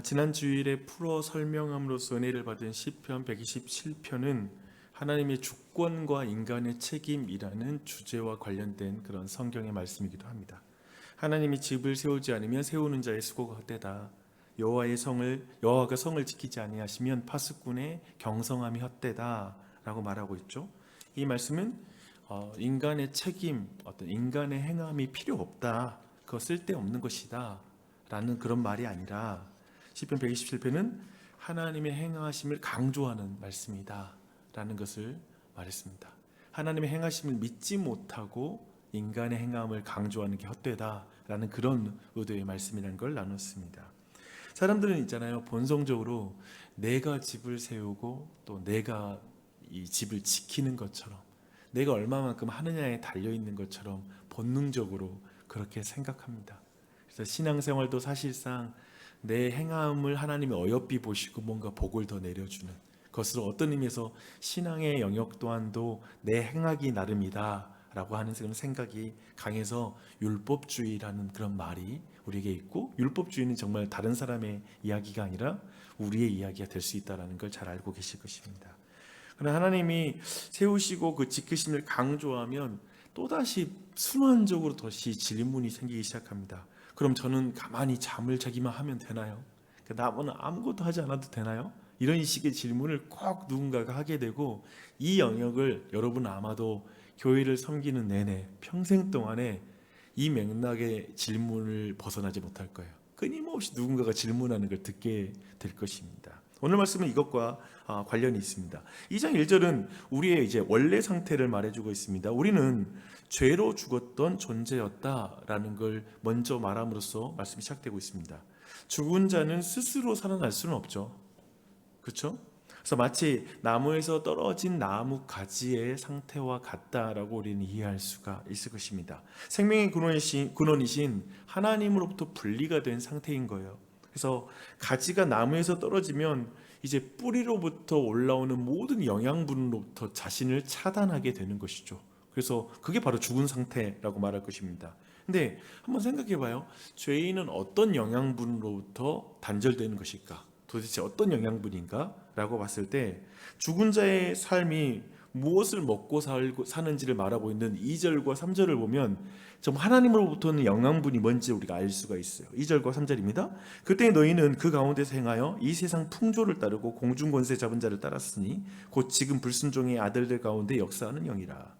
지난 주일에 풀어 설명함으로써 은혜를 받은 시편 127편은 하나님의 주권과 인간의 책임이라는 주제와 관련된 그런 성경의 말씀이기도 합니다. 하나님이 집을 세우지 않으면 세우는 자의 수고가 헛되다. 여호와가 성을 지키지 아니하시면 파수꾼의 경성함이 헛되다라고 말하고 있죠. 이 말씀은 인간의 책임, 어떤 인간의 행함이 필요 없다. 그거 쓸데없는 것이다. 라는 그런 말이 아니라 시편 127편은 하나님의 행하심을 강조하는 말씀이다 라는 것을 말했습니다. 하나님의 행하심을 믿지 못하고 인간의 행함을 강조하는 게 헛되다 라는 그런 의도의 말씀이라는 걸 나눴습니다. 사람들은 있잖아요, 본성적으로 내가 집을 세우고 또 내가 이 집을 지키는 것처럼, 내가 얼마만큼 하느냐에 달려있는 것처럼 본능적으로 그렇게 생각합니다. 그래서 신앙생활도 사실상 내 행함을 하나님이 어여삐 보시고 뭔가 복을 더 내려주는 것으로, 어떤 의미에서 신앙의 영역 또한도 내 행하기 나름이다 라고 하는 그런 생각이 강해서 율법주의라는 그런 말이 우리에게 있고, 율법주의는 정말 다른 사람의 이야기가 아니라 우리의 이야기가 될 수 있다는 걸 잘 알고 계실 것입니다. 그러나 하나님이 세우시고 그 지키심을 강조하면 또다시 순환적으로 다시 질문이 생기기 시작합니다. 그럼 저는 가만히 잠을 자기만 하면 되나요? 나무는 아무것도 하지 않아도 되나요? 이런 식의 질문을 꼭 누군가가 하게 되고, 이 영역을 여러분 아마도 교회를 섬기는 내내 평생 동안에 이 맥락의 질문을 벗어나지 못할 거예요. 끊임없이 누군가가 질문하는 걸 듣게 될 것입니다. 오늘 말씀은 이것과 관련이 있습니다. 2장 1절은 우리의 이제 원래 상태를 말해주고 있습니다. 우리는 죄로 죽었던 존재였다라는 걸 먼저 말함으로써 말씀이 시작되고 있습니다. 죽은 자는 스스로 살아날 수는 없죠. 그렇죠? 그래서 마치 나무에서 떨어진 나무 가지의 상태와 같다라고 우리는 이해할 수가 있을 것입니다. 생명의 근원이신 하나님으로부터 분리가 된 상태인 거예요. 그래서 가지가 나무에서 떨어지면 이제 뿌리로부터 올라오는 모든 영양분으로부터 자신을 차단하게 되는 것이죠. 그래서 그게 바로 죽은 상태라고 말할 것입니다. 근데 한번 생각해 봐요. 죄인은 어떤 영양분으로부터 단절되는 것일까? 도대체 어떤 영양분인가? 라고 봤을 때 죽은 자의 삶이 무엇을 먹고 사는지를 말하고 있는 2절과 3절을 보면 좀 하나님으로부터는 영양분이 뭔지 우리가 알 수가 있어요. 2절과 3절입니다. 그때 너희는 그 가운데서 행하여 이 세상 풍조를 따르고 공중 권세 잡은 자를 따랐으니 곧 지금 불순종의 아들들 가운데 역사하는 영이라.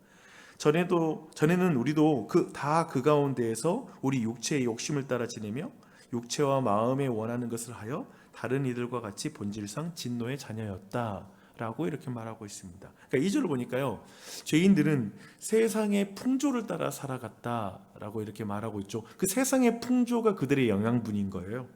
전에는 우리도 그 가운데에서 우리 육체의 욕심을 따라 지내며 육체와 마음에 원하는 것을 하여 다른 이들과 같이 본질상 진노의 자녀였다 라고 이렇게 말하고 있습니다. 그러니까 2절을 보니까요, 죄인들은 세상의 풍조를 따라 살아갔다라고 이렇게 말하고 있죠. 그 세상의 풍조가 그들의 영양분인 거예요.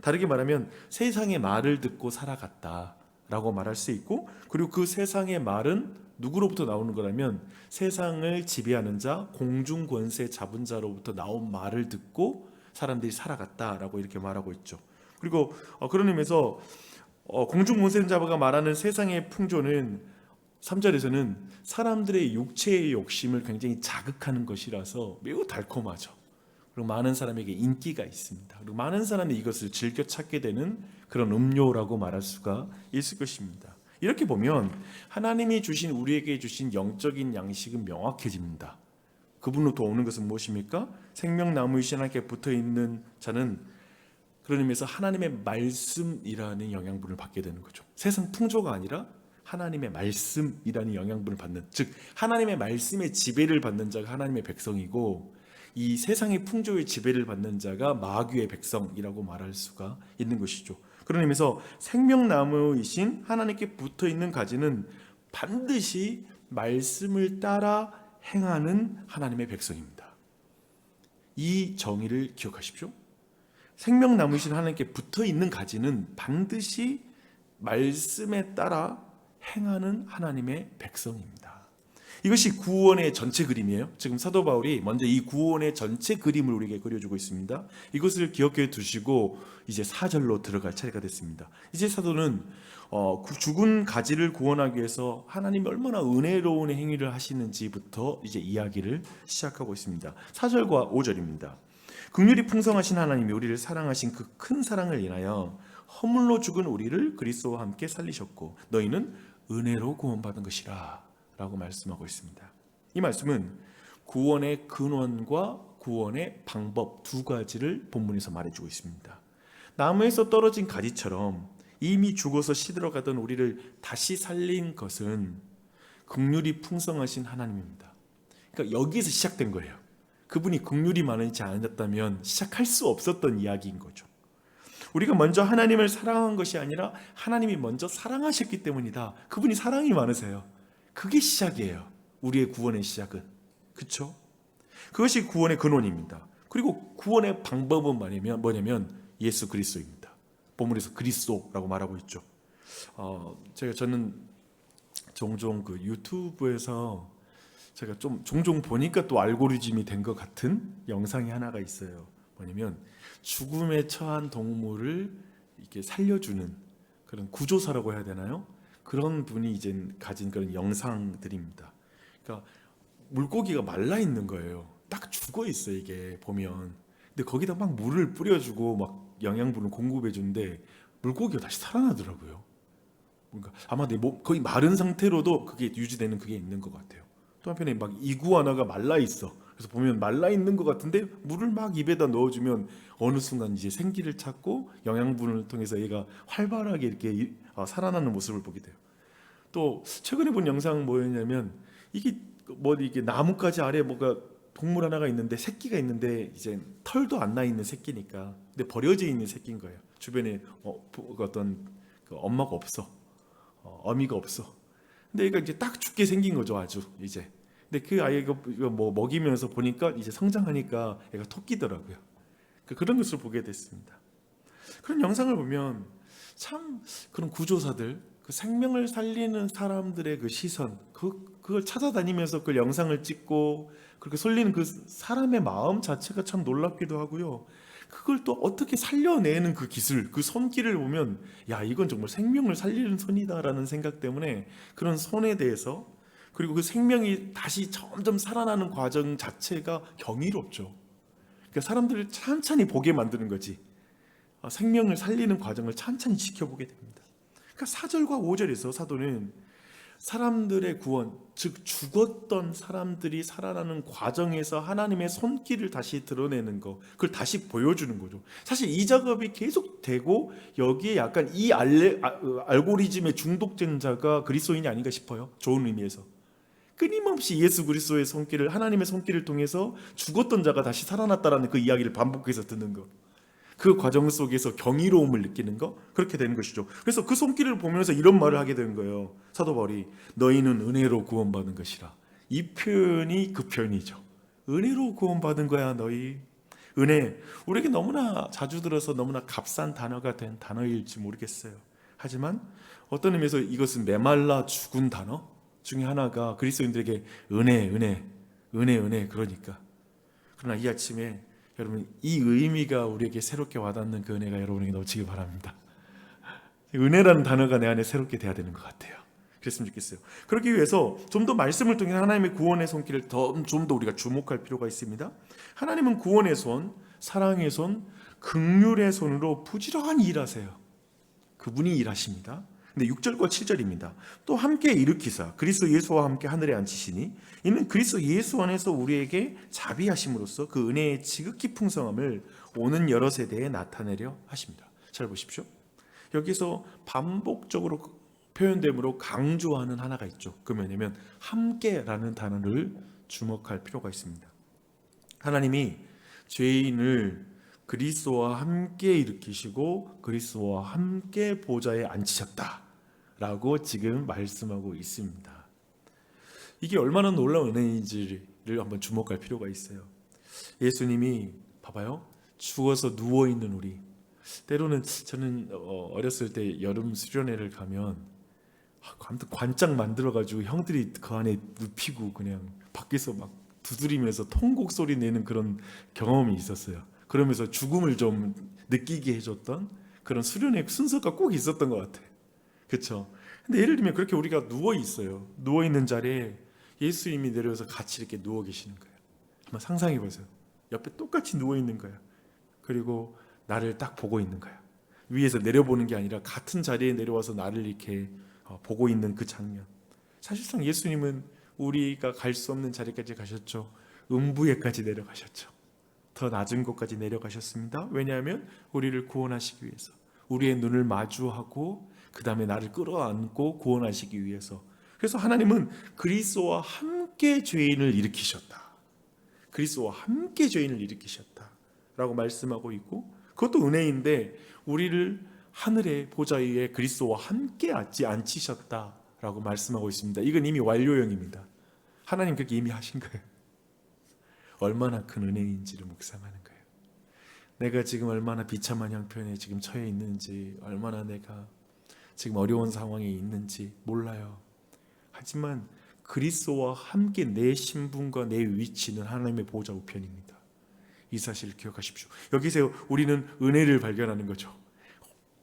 다르게 말하면 세상의 말을 듣고 살아갔다라고 말할 수 있고, 그리고 그 세상의 말은 누구로부터 나오는 거라면 세상을 지배하는 자, 공중 권세 잡은 자로부터 나온 말을 듣고 사람들이 살아갔다라고 이렇게 말하고 있죠. 그리고 그런 의미에서 공중 권세자가 말하는 세상의 풍조는 3절에서는 사람들의 육체의 욕심을 굉장히 자극하는 것이라서 매우 달콤하죠. 그리고 많은 사람에게 인기가 있습니다. 그리고 많은 사람이 이것을 즐겨 찾게 되는 그런 음료라고 말할 수가 있을 것입니다. 이렇게 보면 하나님이 우리에게 주신 영적인 양식은 명확해집니다. 그분으로부터 오는 것은 무엇입니까? 생명나무이신 하나님께 붙어있는 자는 그런 의미에서 하나님의 말씀이라는 영양분을 받게 되는 거죠. 세상 풍조가 아니라 하나님의 말씀이라는 영양분을 받는, 즉 하나님의 말씀의 지배를 받는 자가 하나님의 백성이고, 이 세상의 풍조의 지배를 받는 자가 마귀의 백성이라고 말할 수가 있는 것이죠. 그런 의미에서 생명나무이신 하나님께 붙어있는 가지는 반드시 말씀을 따라 행하는 하나님의 백성입니다. 이 정의를 기억하십시오. 생명나무이신 하나님께 붙어있는 가지는 반드시 말씀에 따라 행하는 하나님의 백성입니다. 이것이 구원의 전체 그림이에요. 지금 사도 바울이 먼저 이 구원의 전체 그림을 우리에게 그려주고 있습니다. 이것을 기억해 두시고 이제 4절로 들어갈 차례가 됐습니다. 이제 사도는 죽은 가지를 구원하기 위해서 하나님이 얼마나 은혜로운 행위를 하시는지부터 이제 이야기를 시작하고 있습니다. 4절과 5절입니다. 긍휼이 풍성하신 하나님이 우리를 사랑하신 그 큰 사랑을 인하여 허물로 죽은 우리를 그리스도와 함께 살리셨고 너희는 은혜로 구원받은 것이라 라고 말씀하고 있습니다. 이 말씀은 구원의 근원과 구원의 방법 두 가지를 본문에서 말해주고 있습니다. 나무에서 떨어진 가지처럼 이미 죽어서 시들어가던 우리를 다시 살린 것은 긍휼이 풍성하신 하나님입니다. 그러니까 여기에서 시작된 거예요. 그분이 긍휼이 많지 않았다면 시작할 수 없었던 이야기인 거죠. 우리가 먼저 하나님을 사랑한 것이 아니라 하나님이 먼저 사랑하셨기 때문이다. 그분이 사랑이 많으세요. 그게 시작이에요. 우리의 구원의 시작은. 그렇죠? 그것이 구원의 근원입니다. 그리고 구원의 방법은 뭐냐면 예수 그리스도입니다. 본문에서 그리스도라고 말하고 있죠. 저는 종종 그 유튜브에서 제가 좀 종종 보니까 또 알고리즘이 된 것 같은 영상이 하나가 있어요. 뭐냐면 죽음에 처한 동물을 이렇게 살려주는 그런 구조사라고 해야 되나요? 그런 분이 이제 가진 그런 영상들입니다. 그러니까 물고기가 말라 있는 거예요. 딱 죽어 있어요, 이게 보면. 근데 거기다 막 물을 뿌려주고 막 영양분을 공급해 주는데 물고기가 다시 살아나더라고요. 뭔가 아마 내 몸 거의 마른 상태로도 그게 유지되는 그게 있는 것 같아요. 또 한편에 막 이구아나가 말라 있어. 그래서 보면 말라 있는 것 같은데 물을 막 입에다 넣어주면 어느 순간 이제 생기를 찾고 영양분을 통해서 얘가 활발하게 이렇게 살아나는 모습을 보게 돼요. 또 최근에 본 영상 뭐였냐면 이게 나뭇가지 아래 뭐가 동물 하나가 있는데 새끼가 있는데 이제 털도 안 나 있는 새끼니까 근데 버려져 있는 새끼인 거예요. 주변에 어떤 그 엄마가 없어, 어미가 없어. 근데 얘가 이제 딱 죽게 생긴 거죠, 아주 이제. 근데 그 아이가 뭐 먹이면서 보니까 이제 성장하니까 얘가 토끼더라고요. 그런 것을 보게 됐습니다. 그런 영상을 보면 참 그런 구조사들, 그 생명을 살리는 사람들의 그 시선, 그걸 찾아다니면서 그 영상을 찍고 그렇게 설리는 그 사람의 마음 자체가 참 놀랍기도 하고요. 그걸 또 어떻게 살려내는 그 기술, 그 손길을 보면 야, 이건 정말 생명을 살리는 손이다라는 생각 때문에 그런 손에 대해서 그리고 그 생명이 다시 점점 살아나는 과정 자체가 경이롭죠. 그러니까 사람들을 찬찬히 보게 만드는 거지. 생명을 살리는 과정을 찬찬히 지켜보게 됩니다. 그러니까 4절과 5절에서 사도는 사람들의 구원, 즉 죽었던 사람들이 살아나는 과정에서 하나님의 손길을 다시 드러내는 거, 그걸 다시 보여주는 거죠. 사실 이 작업이 계속되고 여기에 약간 이 알고리즘의 중독된 자가 그리스도인이 아닌가 싶어요. 좋은 의미에서. 끊임없이 예수 그리스도의 손길을, 하나님의 손길을 통해서 죽었던 자가 다시 살아났다라는 그 이야기를 반복해서 듣는 거, 그 과정 속에서 경이로움을 느끼는 거, 그렇게 되는 것이죠. 그래서 그 손길을 보면서 이런 말을 하게 되는 거예요. 사도 바울이 너희는 은혜로 구원받은 것이라. 이 표현이 그 표현이죠. 은혜로 구원받은 거야 너희. 은혜, 우리에게 너무나 자주 들어서 너무나 값싼 단어가 된 단어일지 모르겠어요. 하지만 어떤 의미에서 이것은 메말라 죽은 단어 중에 하나가 그리스도인들에게 은혜 그러니까. 그러나 이 아침에 여러분 이 의미가 우리에게 새롭게 와닿는 그 은혜가 여러분에게 넘치기 바랍니다. 은혜라는 단어가 내 안에 새롭게 돼야 되는 것 같아요. 그랬으면 좋겠어요. 그러기 위해서 좀 더 말씀을 통해 하나님의 구원의 손길을 좀 더 우리가 주목할 필요가 있습니다. 하나님은 구원의 손, 사랑의 손, 긍휼의 손으로 부지런히 일하세요. 그분이 일하십니다. 근데 6절과 7절입니다. 또 함께 일으키사 그리스도 예수와 함께 하늘에 앉히시니 이는 그리스도 예수 안에서 우리에게 자비하심으로써 그 은혜의 지극히 풍성함을 오는 여러 세대에 나타내려 하십니다. 잘 보십시오. 여기서 반복적으로 표현됨으로 강조하는 하나가 있죠. 그 뭐냐면 함께라는 단어를 주목할 필요가 있습니다. 하나님이 죄인을 그리스도와 함께 일으키시고 그리스도와 함께 보좌에 앉히셨다라고 지금 말씀하고 있습니다. 이게 얼마나 놀라운 은혜인지를 한번 주목할 필요가 있어요. 예수님이 봐봐요. 죽어서 누워있는 우리, 때로는 저는 어렸을 때 여름 수련회를 가면 아무튼 관짝 만들어가지고 형들이 그 안에 눕히고 그냥 밖에서 막 두드리면서 통곡 소리 내는 그런 경험이 있었어요. 그러면서 죽음을 좀 느끼게 해줬던 그런 수련회 순서가 꼭 있었던 것 같아요. 그렇죠? 근데 예를 들면 그렇게 우리가 누워 있어요. 누워 있는 자리에 예수님이 내려와서 같이 이렇게 누워 계시는 거예요. 한번 상상해 보세요. 옆에 똑같이 누워 있는 거예요. 그리고 나를 딱 보고 있는 거예요. 위에서 내려보는 게 아니라 같은 자리에 내려와서 나를 이렇게 보고 있는 그 장면. 사실상 예수님은 우리가 갈 수 없는 자리까지 가셨죠. 음부에까지 내려가셨죠. 더 낮은 곳까지 내려가셨습니다. 왜냐하면 우리를 구원하시기 위해서, 우리의 눈을 마주하고 그 다음에 나를 끌어안고 구원하시기 위해서. 그래서 하나님은 그리스도와 함께 죄인을 일으키셨다. 그리스도와 함께 죄인을 일으키셨다 라고 말씀하고 있고, 그것도 은혜인데 우리를 하늘의 보좌 위에 그리스도와 함께 앉히셨다 라고 말씀하고 있습니다. 이건 이미 완료형입니다. 하나님 그렇게 이미 하신 거예요. 얼마나 큰 은혜인지를 묵상하는 거예요. 내가 지금 얼마나 비참한 형편에 지금 처해 있는지, 얼마나 내가 지금 어려운 상황에 있는지 몰라요. 하지만 그리스도와 함께 내 신분과 내 위치는 하나님의 보좌 우편입니다. 이 사실을 기억하십시오. 여기서 우리는 은혜를 발견하는 거죠.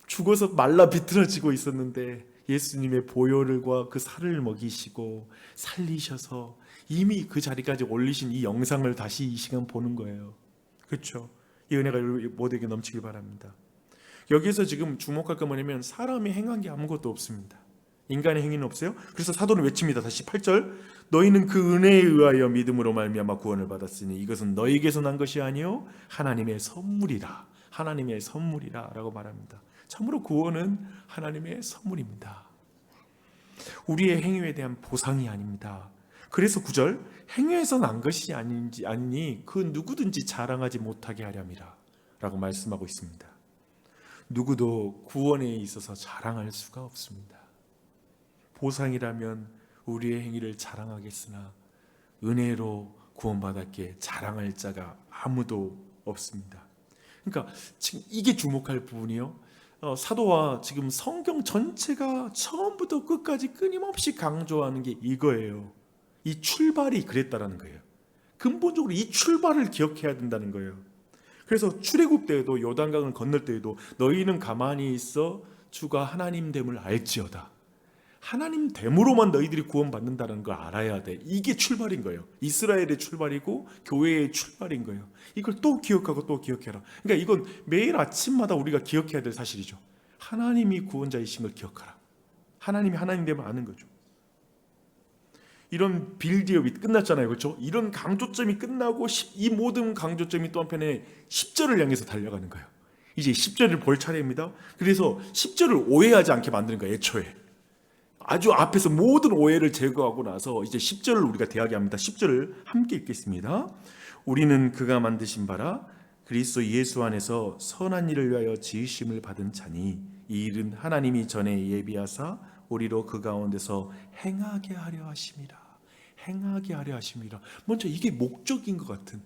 죽어서 말라 비틀어지고 있었는데 예수님의 보혈과 그 살을 먹이시고 살리셔서 이미 그 자리까지 올리신 이 영상을 다시 이 시간 보는 거예요. 그렇죠? 이 은혜가 모두에게 넘치길 바랍니다. 여기서 지금 주목할 것 뭐냐면 사람이 행한 게 아무것도 없습니다. 인간의 행위는 없어요. 그래서 사도는 외칩니다. 다시 8절, 너희는 그 은혜에 의하여 믿음으로 말미암아 구원을 받았으니 이것은 너희에게서 난 것이 아니요 하나님의 선물이라. 하나님의 선물이라 라고 말합니다. 참으로 구원은 하나님의 선물입니다. 우리의 행위에 대한 보상이 아닙니다. 그래서 9절, 행위에서 난 것이 아니니 그 누구든지 자랑하지 못하게 하렴이라 라고 말씀하고 있습니다. 누구도 구원에 있어서 자랑할 수가 없습니다. 보상이라면 우리의 행위를 자랑하겠으나 은혜로 구원받았기에 자랑할 자가 아무도 없습니다. 그러니까 지금 이게 주목할 부분이요. 사도와 지금 성경 전체가 처음부터 끝까지 끊임없이 강조하는 게 이거예요. 이 출발이 그랬다라는 거예요. 근본적으로 이 출발을 기억해야 된다는 거예요. 그래서 출애굽 때에도 요단강을 건널 때에도 너희는 가만히 있어 주가 하나님됨을 알지어다. 하나님됨으로만 너희들이 구원받는다는 걸 알아야 돼. 이게 출발인 거예요. 이스라엘의 출발이고 교회의 출발인 거예요. 이걸 또 기억하고 또 기억해라. 그러니까 이건 매일 아침마다 우리가 기억해야 될 사실이죠. 하나님이 구원자이신 걸 기억하라. 하나님이 하나님됨을 아는 거죠. 이런 빌드업이 끝났잖아요. 그렇죠? 이런 강조점이 끝나고 이 모든 강조점이 또 한편에 10절을 향해서 달려가는 거예요. 이제 10절을 볼 차례입니다. 그래서 10절을 오해하지 않게 만드는 거예요. 애초에. 아주 앞에서 모든 오해를 제거하고 나서 이제 10절을 우리가 대하게 합니다. 10절을 함께 읽겠습니다. 우리는 그가 만드신 바라 그리스도 예수 안에서 선한 일을 위하여 지으심을 받은 자니 이 일은 하나님이 전에 예비하사 우리로 그 가운데서 행하게 하려 하심이라. 행하게 하려 하심이라. 먼저 이게 목적인 것 같은.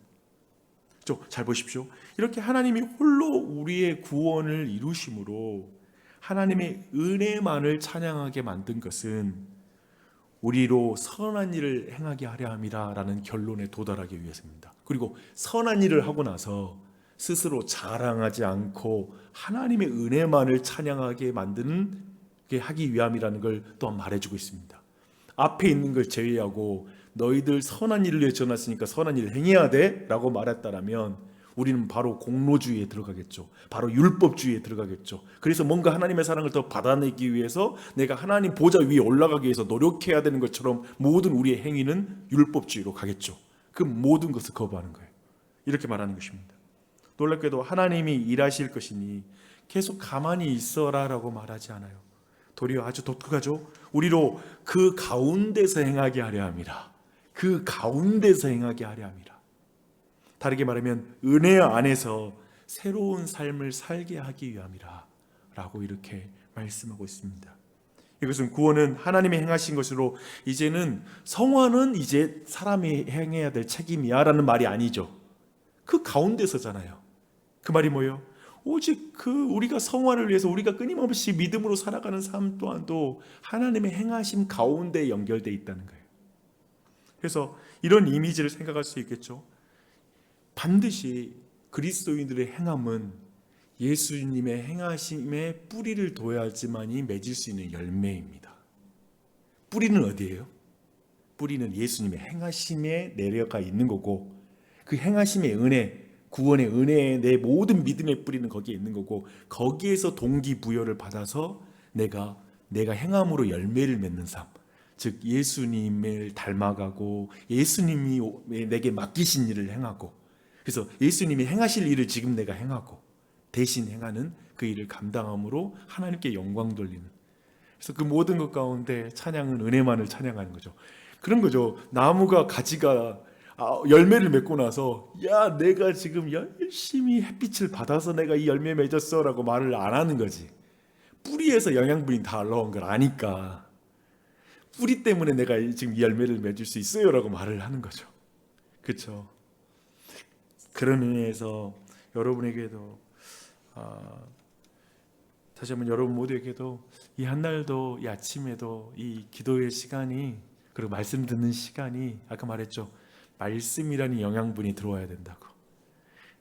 잘 보십시오. 이렇게 하나님이 홀로 우리의 구원을 이루심으로 하나님의 은혜만을 찬양하게 만든 것은 우리로 선한 일을 행하게 하려 함이라 라는 결론에 도달하기 위해서입니다. 그리고 선한 일을 하고 나서 스스로 자랑하지 않고 하나님의 은혜만을 찬양하게 만드는 게 하기 위함이라는 걸 또한 말해주고 있습니다. 앞에 있는 걸 제외하고 너희들 선한 일을 위해 지어놨으니까 선한 일을 행해야 돼 라고 말했다라면 우리는 바로 공로주의에 들어가겠죠. 바로 율법주의에 들어가겠죠. 그래서 뭔가 하나님의 사랑을 더 받아내기 위해서 내가 하나님 보좌 위에 올라가기 위해서 노력해야 되는 것처럼 모든 우리의 행위는 율법주의로 가겠죠. 그 모든 것을 거부하는 거예요. 이렇게 말하는 것입니다. 놀랍게도 하나님이 일하실 것이니 계속 가만히 있어라 라고 말하지 않아요. 도리어 아주 독특하죠. 우리로 그 가운데서 행하게 하려 함이라. 그 가운데서 행하게 하려 함이라. 다르게 말하면 은혜 안에서 새로운 삶을 살게 하기 위함이라 라고 이렇게 말씀하고 있습니다. 이것은 구원은 하나님이 행하신 것으로 이제는 성화는 이제 사람이 행해야 될 책임이야 라는 말이 아니죠. 그 가운데서잖아요. 그 말이 뭐예요? 오직 우리가 성화를 위해서 우리가 끊임없이 믿음으로 살아가는 삶 또한도 하나님의 행하심 가운데 연결되어 있다는 거예요. 그래서 이런 이미지를 생각할 수 있겠죠. 반드시 그리스도인들의 행함은 예수님의 행하심에 뿌리를 둬야지만이 맺을 수 있는 열매입니다. 뿌리는 어디예요? 뿌리는 예수님의 행하심에 내려가 있는 거고 그 행하심의 은혜, 구원의 은혜에 내 모든 믿음의 뿌리는 거기에 있는 거고, 거기에서 동기부여를 받아서 내가 행함으로 열매를 맺는 삶, 즉 예수님을 닮아가고 예수님이 내게 맡기신 일을 행하고, 그래서 예수님이 행하실 일을 지금 내가 행하고 대신 행하는 그 일을 감당함으로 하나님께 영광 돌리는, 그래서 그 모든 것 가운데 찬양은 은혜만을 찬양하는 거죠. 그런 거죠. 나무가 가지가 열매를 맺고 나서 야 내가 지금 열심히 햇빛을 받아서 내가 이 열매 맺었어 라고 말을 안 하는 거지. 뿌리에서 영양분이 다 올라온 걸 아니까 뿌리 때문에 내가 지금 이 열매를 맺을 수 있어요 라고 말을 하는 거죠. 그렇죠. 그런 의미에서 여러분에게도 다시 한번 여러분 모두에게도 이 한날도, 이 아침에도 이 기도의 시간이, 그리고 말씀 듣는 시간이, 아까 말했죠, 말씀이라는 영양분이 들어와야 된다고.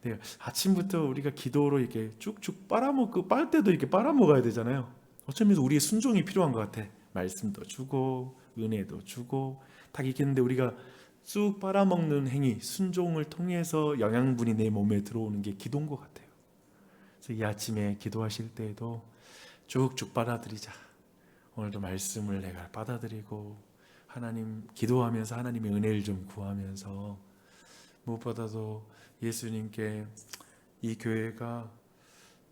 네, 아침부터 우리가 기도로 이렇게 쭉쭉 빨아먹고, 빨대도 이렇게 빨아먹어야 되잖아요. 어쩌면 우리의 순종이 필요한 것 같아. 말씀도 주고 은혜도 주고 딱 있겠는데, 우리가 쑥 빨아먹는 행위, 순종을 통해서 영양분이 내 몸에 들어오는 게 기도인 것 같아요. 그래서 이 아침에 기도하실 때에도 쭉쭉 받아들이자. 오늘도 말씀을 내가 받아들이고 하나님 기도하면서 하나님의 은혜를 좀 구하면서, 무엇보다도 예수님께 이 교회가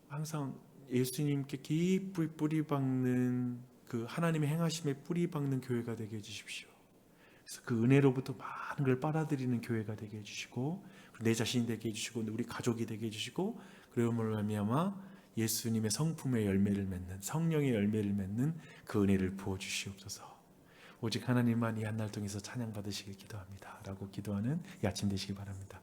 항상 예수님께 깊이 뿌리 박는, 그 하나님의 행하심에 뿌리 박는 교회가 되게 해주십시오. 그래서 그 은혜로부터 많은 걸 빨아들이는 교회가 되게 해주시고, 내 자신이 되게 해주시고 우리 가족이 되게 해주시고, 그러므로 말미암아 예수님의 성품의 열매를 맺는, 성령의 열매를 맺는 그 은혜를 부어주시옵소서. 오직 하나님만 이 한날 통해서 찬양받으시길 기도합니다 라고 기도하는 이 아침 되시기 바랍니다.